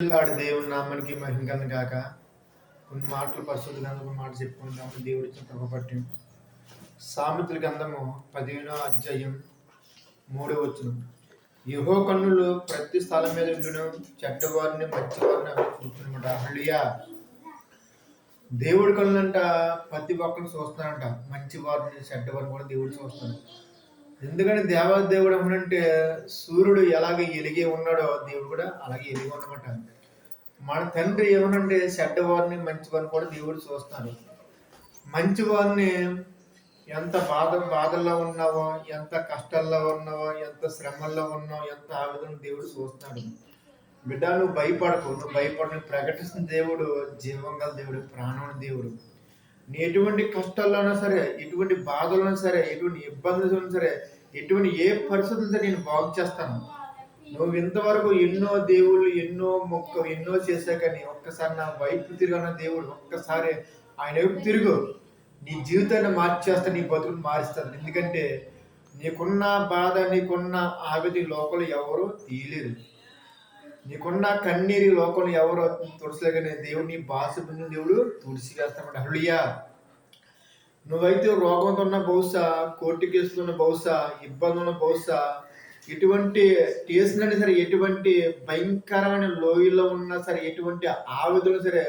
పిల్లాడు దేవుని నామానికి మహిమ గాక. కొన్ని మాటలు పరిశుద్ధ గ్రంథం మాట చెప్పుకుందాం. దేవుడి ఇచ్చిన కృప బట్టి సామెతల గ్రంథము 15వ అధ్యాయం 3వ వచనం. యెహోవా కన్నులు ప్రతి స్థలం మీద ఉండును, చెడ్డవారిని మంచివారిని చూస్తున్నమాట. హల్లెలూయా. దేవుడి కన్నులంట ప్రతి ఒక్కరిని చూస్తున్నారంట. మంచివారిని చెడ్డవారిని కూడా దేవుడు చూస్తున్నాడు. ఎందుకంటే దేవాదేవుడు ఏమనంటే సూర్యుడు ఎలాగ ఎలిగి ఉన్నాడో దేవుడు కూడా అలాగే ఎలిగి ఉన్నమాట. మన తండ్రి ఏమనంటే చెడ్డవారిని మంచివారిని కూడా దేవుడు చూస్తున్నాడు. మంచివారిని ఎంత బాధల్లో ఉన్నావో, ఎంత కష్టాల్లో ఉన్నావో, ఎంత శ్రమల్లో ఉన్నావో, ఎంత ఆవేదన దేవుడు చూస్తున్నాడు. బిడ్డ, నువ్వు భయపడకు. నువ్వు భయపడని ప్రకటిస్తున్న దేవుడు జీవం గల దేవుడు, ప్రాణం దేవుడు. నీ ఎటువంటి కష్టాల్లోనా సరే, ఎటువంటి బాధలున్నా సరే, ఎటువంటి ఇబ్బందులు సరే, ఎటువంటి ఏ పరిస్థితులు సరే నేను బాగు చేస్తాను. నువ్వు ఇంతవరకు ఎన్నో దేవుళ్ళు, ఎన్నో చేశా, కానీ ఒక్కసారి నా వైపు తిరిగిన దేవుడు, ఒక్కసారి ఆయన వైపు తిరుగు, నీ జీవితాన్ని మార్చేస్తాను, నీ బతుకుని మారుస్తాను. ఎందుకంటే నీకున్న బాధ, నీకున్న ఆవేది లోపల ఎవరు తీయలేరు. నీకున్న కన్నీరు లోకంలో ఎవరు తుడసలేగానే దేవుడిని బాధపడిన దేవుడు తుడిసివేస్తామంట. హల్లెలూయా. నువ్వైతే రోగంతో ఉన్న, బహుశా కోర్టు కేసులో ఉన్న, బహుశా ఇబ్బందులు ఉన్న, బహుశా ఎటువంటి కేసులైనా సరే, ఎటువంటి భయంకరమైన లోయలో ఉన్నా సరే, ఎటువంటి ఆవేదన సరే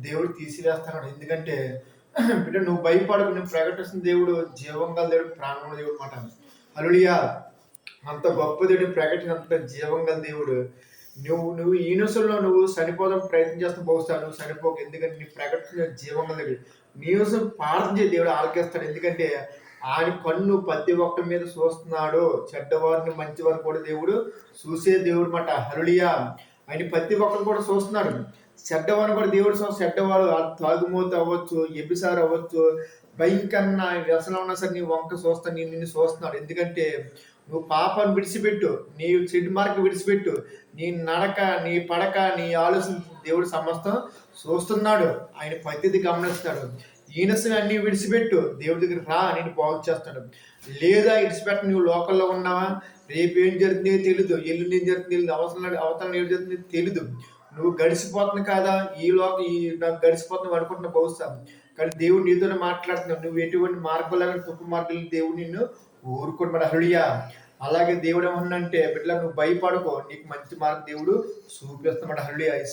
దేవుడు తీసివేస్తాడు. ఎందుకంటే బిడ్డ, నువ్వు భయపడకు. నువ్వు ప్రకటిస్తున్న దేవుడు జీవం గల దేవుడు, ప్రాణం దేవుడు మాట. హల్లెలూయా. అంత గొప్ప దేవుడు, ప్రకటన అంత జీవం గల దేవుడు. నువ్వు ఈ నిమిషంలో నువ్వు చనిపోదాం ప్రయత్నం చేస్తావు, బహుశా నువ్వు చనిపోకు. ఎందుకంటే నీ ప్రకటన జీవం గల దేవుడు. నీ నిమిషం ప్రార్థన చేసి దేవుడు ఆలకిస్తాడు. ఎందుకంటే ఆయన కన్ను ప్రతి ఒక్కరి మీద చూస్తున్నాడు. చెడ్డవారిని మంచివారిని కూడా దేవుడు చూసే దేవుడు మాట. హల్లెలూయా. ఆయన ప్రతి ఒక్కరు కూడా చూస్తున్నాడు. చెడ్డవారిని కూడా దేవుడు చెడ్డవారు తాగుమోత అవ్వచ్చు, ఎబిసారు అవ్వచ్చు, భయంకరమైన వ్యసనం ఉన్నా సరే నీ వంక చూస్తాను, నిన్ను చూస్తున్నాడు. ఎందుకంటే నువ్వు పాపాన్ని విడిచిపెట్టు, నీ చెడు మార్గం విడిచిపెట్టు, నీ నడక, నీ పడక, నీ ఆలోచన దేవుడు సమస్తం చూస్తున్నాడు. ఆయన ప్రతిదీ గమనిస్తాడు. ఈనసం అన్ని విడిచిపెట్టు, దేవుడి దగ్గర రా, నేను బాగు చేస్తాడు. లేదా విడిచిపెట్ట, నువ్వు లోకల్లో ఉన్నావా, రేపు ఏం జరుగుతుందో తెలీదు, ఎల్లుండి ఏం జరుగుతుంది తెలియదు, అవసరం ఏం జరుగుతుందో తెలీదు. నువ్వు గడిచిపోతుంది కాదా, నాకు గడిచిపోతున్నావు అనుకుంటున్నా బహుశా, కానీ దేవుడు నీతోనే మాట్లాడుతున్నావు. నువ్వు ఎటువంటి మార్గంలో తప్పు మార్గాలు దేవుడు నిన్ను ఊరుకోమాట. హల్లెలూయా. అలాగే దేవుడు ఏమన్నంటే, బిడ్డలా నువ్వు భయపడుకో, నీకు మంచి మార్గం దేవుడు చూపిస్తామాట. హల్లెలూయా. ఈ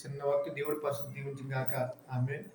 చిన్న వాక్కు దేవుడు పరిశుద్ధ దీవించును గాక. ఆమేన్.